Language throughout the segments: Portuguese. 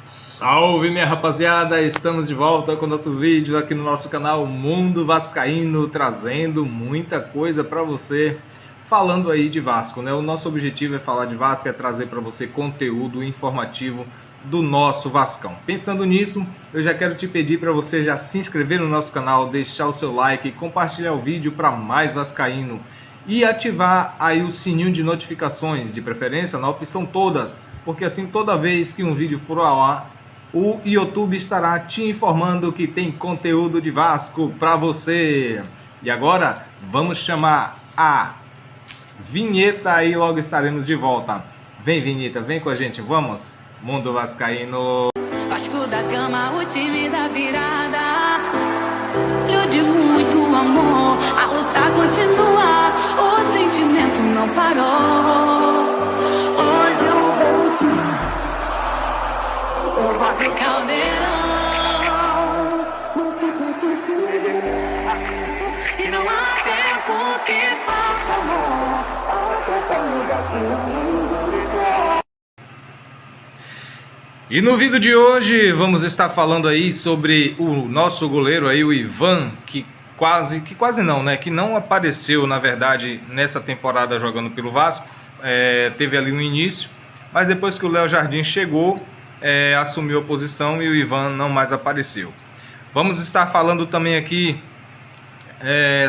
Salve, minha rapaziada, estamos de volta com nossos vídeos aqui no nosso canal Mundo Vascaíno, trazendo muita coisa para você, falando aí de Vasco, né? O nosso objetivo é falar de Vasco, é trazer para você conteúdo informativo do nosso Vascão. Pensando nisso, eu já quero te pedir para você já se inscrever no nosso canal, deixar o seu like, compartilhar o vídeo para mais vascaíno e ativar aí o sininho de notificações, de preferência na opção todas, porque assim toda vez que um vídeo for ao ar, o YouTube estará te informando que tem conteúdo de Vasco para você. E agora vamos chamar a vinheta e logo estaremos de volta. Vem, vinheta, vem com a gente, vamos, Mundo Vascaíno. Vasco da Gama, o time da virada, brilho de muito amor, a luta continua, o sentimento não parou. Hoje eu vou Caldeirão, e não há tempo que faça amor. E no vídeo de hoje vamos estar falando aí sobre o nosso goleiro aí, o Ivan, que quase não, né? Que não apareceu, na verdade, nessa temporada jogando pelo Vasco. Teve ali um início, mas depois que o Léo Jardim chegou, assumiu a posição e o Ivan não mais apareceu. Vamos estar falando também aqui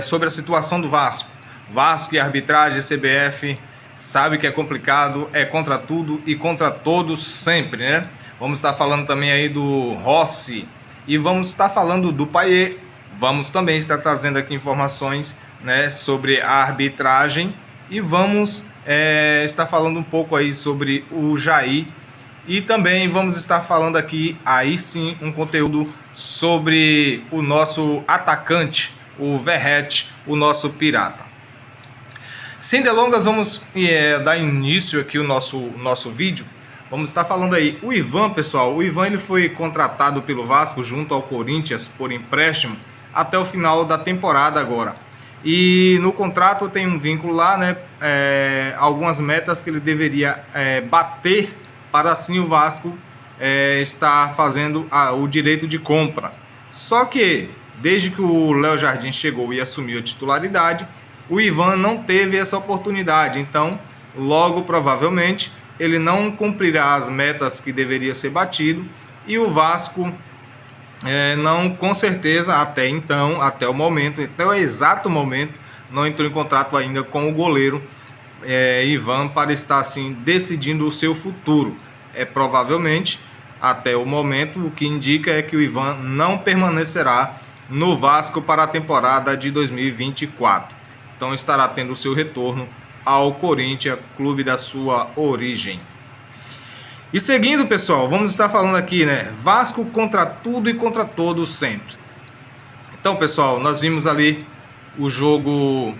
sobre a situação do Vasco. Vasco e arbitragem, CBF, sabe que é complicado, é contra tudo e contra todos sempre, né? Vamos estar falando também aí do Rossi e vamos estar falando do Payet. Vamos também estar trazendo aqui informações, né, sobre a arbitragem e vamos estar falando um pouco aí sobre o Jair e também vamos estar falando aqui, aí sim, um conteúdo sobre o nosso atacante, o Verratti, o nosso pirata. Sem delongas, vamos dar início aqui o nosso vídeo. Vamos estar falando aí, o Ivan, pessoal, o Ivan ele foi contratado pelo Vasco junto ao Corinthians por empréstimo até o final da temporada agora. E no contrato tem um vínculo lá, né, algumas metas que ele deveria bater para assim o Vasco estar fazendo o direito de compra. Só que, desde que o Léo Jardim chegou e assumiu a titularidade, o Ivan não teve essa oportunidade, então logo provavelmente ele não cumprirá as metas que deveria ser batido e o Vasco não, com certeza, até então, até o exato momento, não entrou em contrato ainda com o goleiro Ivan para estar assim decidindo o seu futuro. Provavelmente, até o momento, o que indica é que o Ivan não permanecerá no Vasco para a temporada de 2024. Então estará tendo o seu retorno ao Corinthians, clube da sua origem. E seguindo, pessoal, vamos estar falando aqui, né? Vasco contra tudo e contra todos sempre. Então, pessoal, nós vimos ali o jogo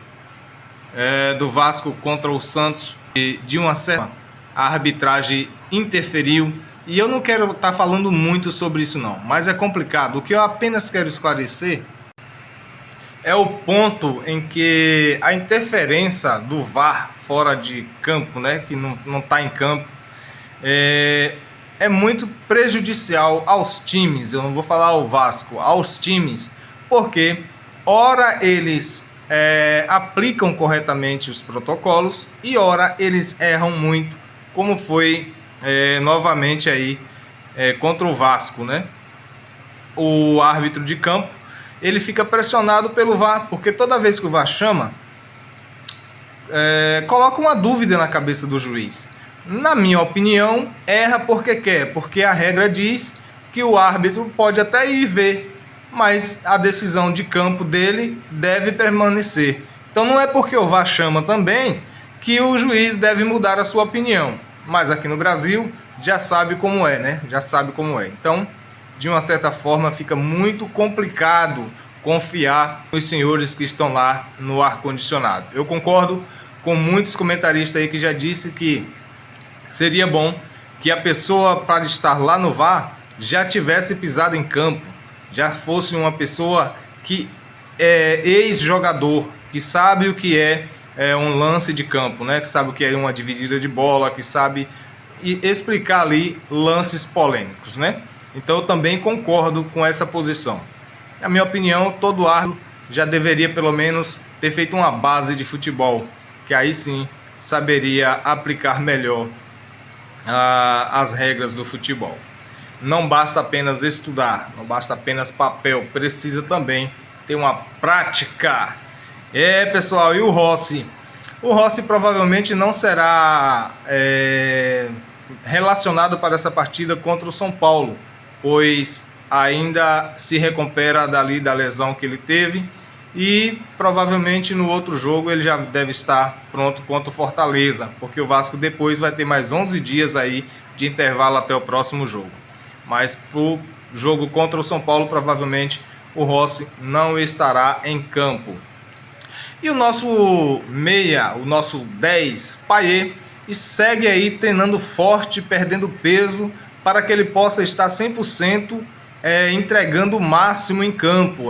do Vasco contra o Santos. E de uma certa a arbitragem interferiu. E eu não quero estar falando muito sobre isso não, mas é complicado. O que eu apenas quero esclarecer é o ponto em que a interferência do VAR fora de campo, né, que não está em campo, é muito prejudicial aos times. Eu não vou falar ao Vasco, aos times, porque ora eles aplicam corretamente os protocolos e ora eles erram muito, como foi novamente aí contra o Vasco, né? O árbitro de campo ele fica pressionado pelo VAR, porque toda vez que o VAR chama, coloca uma dúvida na cabeça do juiz. Na minha opinião, erra porque quer, porque a regra diz que o árbitro pode até ir ver, mas a decisão de campo dele deve permanecer. Então não é porque o VAR chama também que o juiz deve mudar a sua opinião. Mas aqui no Brasil já sabe como é, né? Já sabe como é. Então, de uma certa forma, fica muito complicado confiar nos senhores que estão lá no ar-condicionado. Eu concordo com muitos comentaristas aí que já disse que seria bom que a pessoa, para estar lá no VAR, já tivesse pisado em campo, já fosse uma pessoa que é ex-jogador, que sabe o que é um lance de campo, né? Que sabe o que é uma dividida de bola, que sabe explicar ali lances polêmicos, né? Então eu também concordo com essa posição. Na minha opinião, todo árbitro já deveria pelo menos ter feito uma base de futebol, que aí sim saberia aplicar melhor as regras do futebol. Não basta apenas estudar, não basta apenas papel, precisa também ter uma prática. Pessoal, e o Rossi? O Rossi provavelmente não será relacionado para essa partida contra o São Paulo, pois ainda se recupera dali da lesão que ele teve e provavelmente no outro jogo ele já deve estar pronto contra o Fortaleza, porque o Vasco depois vai ter mais 11 dias aí de intervalo até o próximo jogo. Mas para o jogo contra o São Paulo, provavelmente o Rossi não estará em campo. E o nosso meia, o nosso 10, Payet, segue aí treinando forte, perdendo peso, para que ele possa estar 100% entregando o máximo em campo.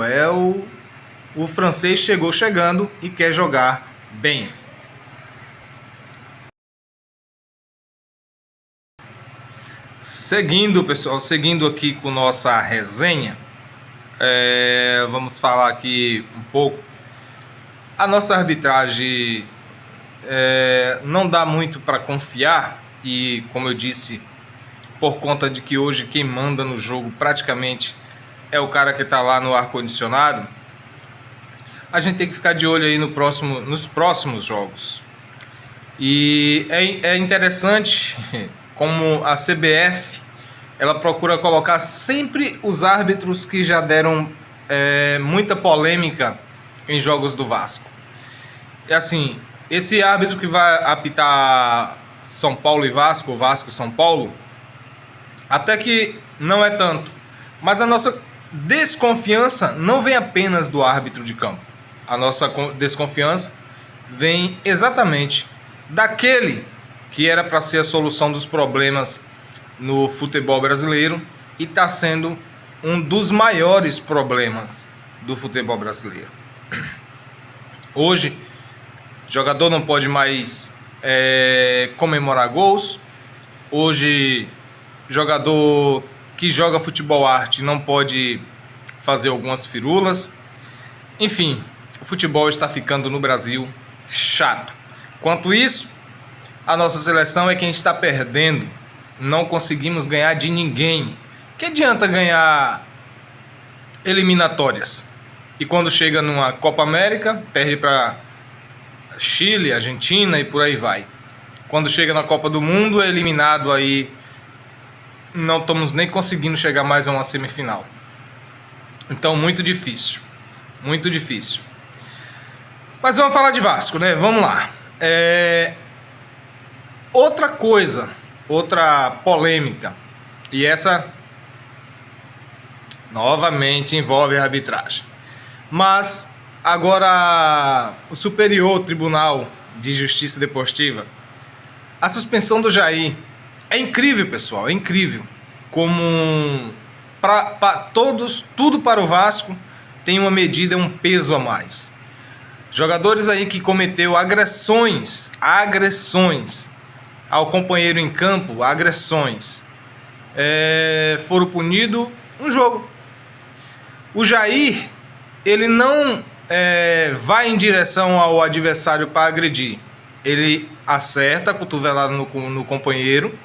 O francês chegando e quer jogar bem. Seguindo, pessoal, seguindo aqui com nossa resenha, vamos falar aqui um pouco. A nossa arbitragem não dá muito para confiar e, como eu disse, por conta de que hoje quem manda no jogo praticamente é o cara que está lá no ar-condicionado, a gente tem que ficar de olho aí nos próximos jogos. E é interessante como a CBF ela procura colocar sempre os árbitros que já deram muita polêmica em jogos do Vasco. É assim, esse árbitro que vai apitar São Paulo e Vasco, ou Vasco e São Paulo, até que não é tanto. Mas a nossa desconfiança não vem apenas do árbitro de campo. A nossa desconfiança vem exatamente daquele que era para ser a solução dos problemas no futebol brasileiro e está sendo um dos maiores problemas do futebol brasileiro. Hoje, jogador não pode mais comemorar gols. Hoje, jogador que joga futebol arte não pode fazer algumas firulas. Enfim, o futebol está ficando no Brasil chato. Quanto isso, a nossa seleção é quem está perdendo. Não conseguimos ganhar de ninguém. Que adianta ganhar eliminatórias? E quando chega numa Copa América, perde para Chile, Argentina e por aí vai. Quando chega na Copa do Mundo, é eliminado aí. Não estamos nem conseguindo chegar mais a uma semifinal. Então, muito difícil. Muito difícil. Mas vamos falar de Vasco, né? Vamos lá. Outra coisa, outra polêmica. E essa, novamente, envolve a arbitragem. Mas, agora, o Superior Tribunal de Justiça Desportiva, a suspensão do Jair. É incrível, pessoal, é incrível. Como para todos, tudo para o Vasco tem uma medida, um peso a mais. Jogadores aí que cometeu agressões ao companheiro em campo, foram punidos um jogo. O Jair, ele não vai em direção ao adversário para agredir. Ele acerta a cotovelada no companheiro,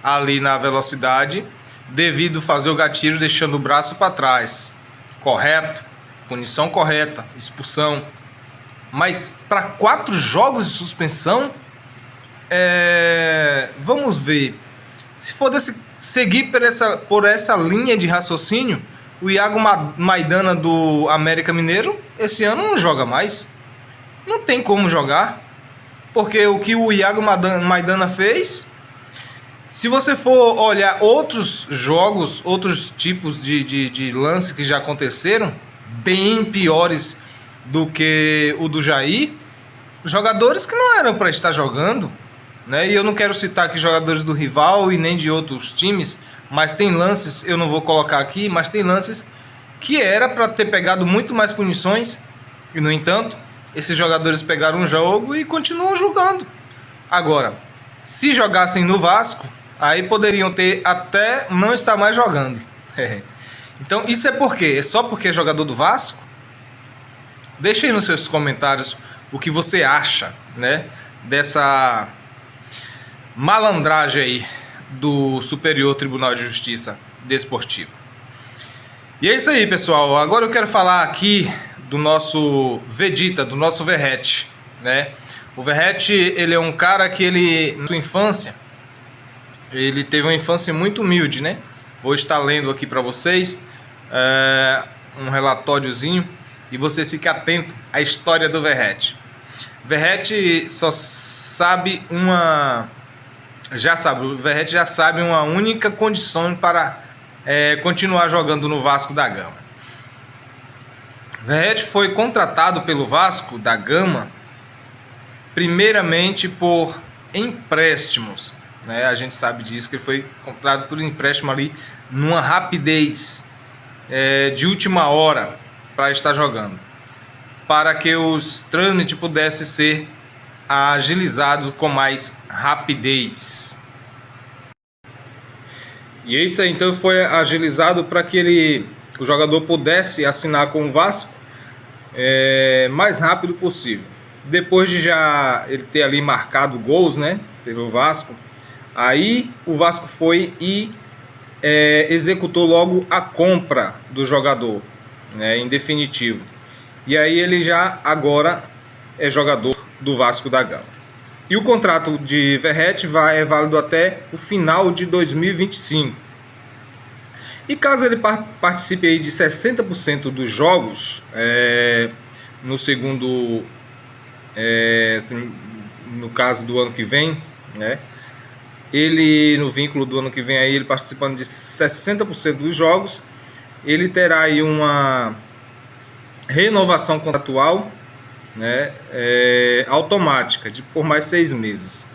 ali na velocidade, devido fazer o gatilho deixando o braço para trás. Correto, punição correta, expulsão. Mas para 4 jogos de suspensão, vamos ver. Se for seguir por essa linha de raciocínio, o Iago Maidana do América Mineiro, esse ano não joga mais. Não tem como jogar. Porque o que o Iago Maidana fez, se você for olhar outros jogos, outros tipos de lance que já aconteceram, bem piores do que o do Jair, jogadores que não eram para estar jogando, né? E eu não quero citar aqui jogadores do rival e nem de outros times, mas tem lances, eu não vou colocar aqui, mas tem lances que era para ter pegado muito mais punições e, no entanto, esses jogadores pegaram um jogo e continuam jogando. Agora, se jogassem no Vasco, aí poderiam ter até não estar mais jogando. Então isso é por quê? É só porque é jogador do Vasco? Deixa aí nos seus comentários o que você acha, né, dessa malandragem aí do Superior Tribunal de Justiça Desportiva. E é isso aí, pessoal. Agora eu quero falar aqui do nosso Vegeta, do nosso Verratti, né? O Verratti, ele é um cara que ele, na sua infância, ele teve uma infância muito humilde, né? Vou estar lendo aqui para vocês um relatóriozinho e vocês fiquem atentos à história do Verratti. Verratti só sabe uma... o Verratti já sabe uma única condição para continuar jogando no Vasco da Gama. Verratti foi contratado pelo Vasco da Gama primeiramente por empréstimos, né? A gente sabe disso, que ele foi contratado por empréstimo ali numa rapidez de última hora para estar jogando, para que os trâmites pudessem ser agilizados com mais rapidez. E é isso aí, então foi agilizado para que o jogador pudesse assinar com o Vasco mais rápido possível. Depois de já ele ter ali marcado gols, né, pelo Vasco, aí o Vasco foi e executou logo a compra do jogador, né, em definitivo. E aí ele já agora é jogador do Vasco da Gama. E o contrato de Verratti é válido até o final de 2025. E caso ele participe aí de 60% dos jogos no segundo, no caso do ano que vem, né? Ele, no vínculo do ano que vem, aí, ele participando de 60% dos jogos, ele terá aí uma renovação contratual, né, automática, por mais 6 meses.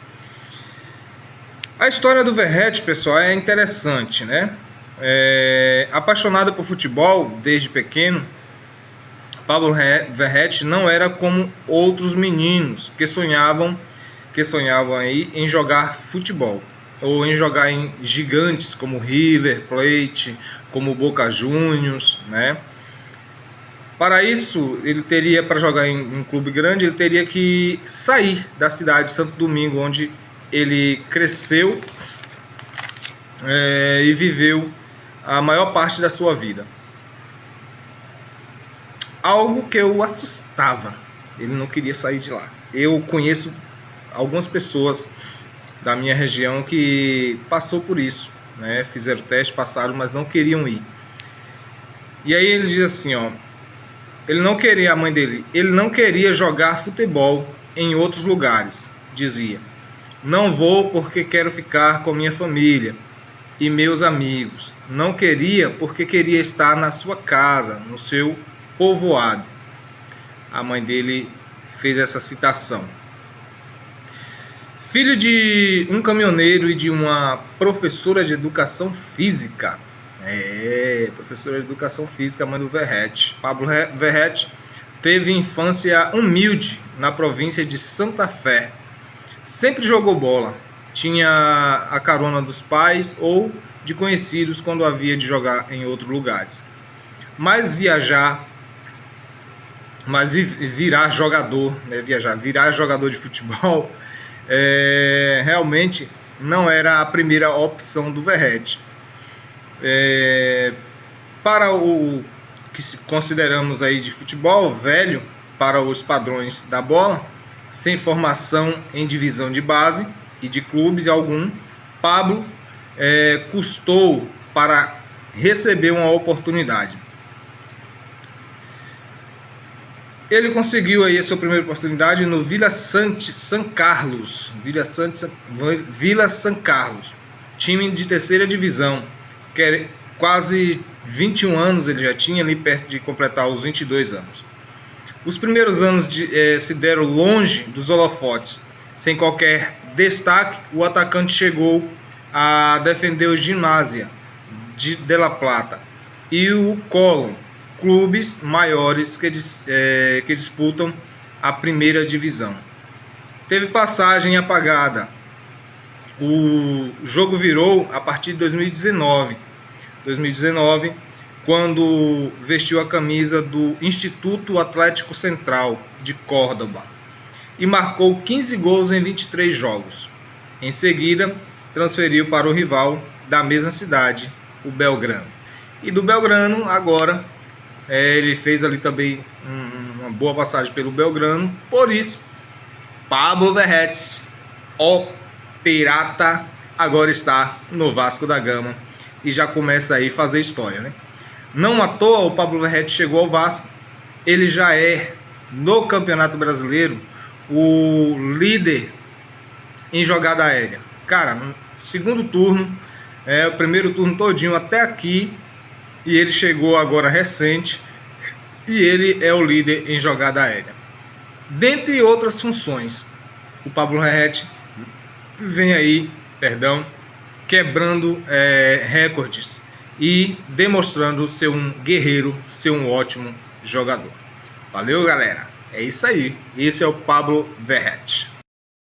A história do Verratti, pessoal, é interessante, né? Apaixonado por futebol desde pequeno, Pablo Verratti não era como outros meninos que sonhavam aí em jogar futebol, ou em jogar em gigantes como River Plate, como Boca Juniors, né? Para isso, ele teria, para jogar em um clube grande, ele teria que sair da cidade de Santo Domingo, onde ele cresceu e viveu a maior parte da sua vida. Algo que eu assustava, ele não queria sair de lá. Eu conheço algumas pessoas da minha região que passou por isso, né? Fizeram teste, passaram, mas não queriam ir. E aí ele diz assim, ó, ele não queria, a mãe dele, ele não queria jogar futebol em outros lugares, dizia. Não vou porque quero ficar com minha família e meus amigos. Não queria porque queria estar na sua casa, no seu povoado. A mãe dele fez essa citação. Filho de um caminhoneiro e de uma professora de educação física. Professora de educação física, mãe do Verratti. Pablo Verratti teve infância humilde na província de Santa Fé. Sempre jogou bola. Tinha a carona dos pais ou de conhecidos quando havia de jogar em outros lugares. Mas virar jogador, né? Virar jogador de futebol, realmente não era a primeira opção do Verratti. Para o que consideramos aí de futebol velho, para os padrões da bola, sem formação em divisão de base e de clubes algum, Pablo custou para receber uma oportunidade. Ele conseguiu aí a sua primeira oportunidade no Vila San Carlos, time de terceira divisão, que quase 21 anos ele já tinha, ali perto de completar os 22 anos. Os primeiros anos se deram longe dos holofotes, sem qualquer destaque. O atacante chegou a defender o Gimnasia de La Plata e o Colón, clubes maiores que disputam a primeira divisão. Teve passagem apagada, O jogo virou a partir de 2019, quando vestiu a camisa do Instituto Atlético Central de Córdoba e marcou 15 gols em 23 jogos. Em seguida, transferiu para o rival da mesma cidade, o Belgrano. E do Belgrano, agora, ele fez ali também uma boa passagem pelo Belgrano. Por isso, Pablo Verratti, o Pirata, agora está no Vasco da Gama e já começa aí a fazer história, né? Não à toa o Pablo Verratti chegou ao Vasco, ele já é no Campeonato Brasileiro o líder em jogada aérea. Cara, no segundo turno, o primeiro turno todinho até aqui, e ele chegou agora recente e ele é o líder em jogada aérea. Dentre outras funções, o Pablo Verratti vem aí, quebrando recordes e demonstrando ser um guerreiro, ser um ótimo jogador. Valeu, galera. É isso aí. Esse é o Pablo Verratti.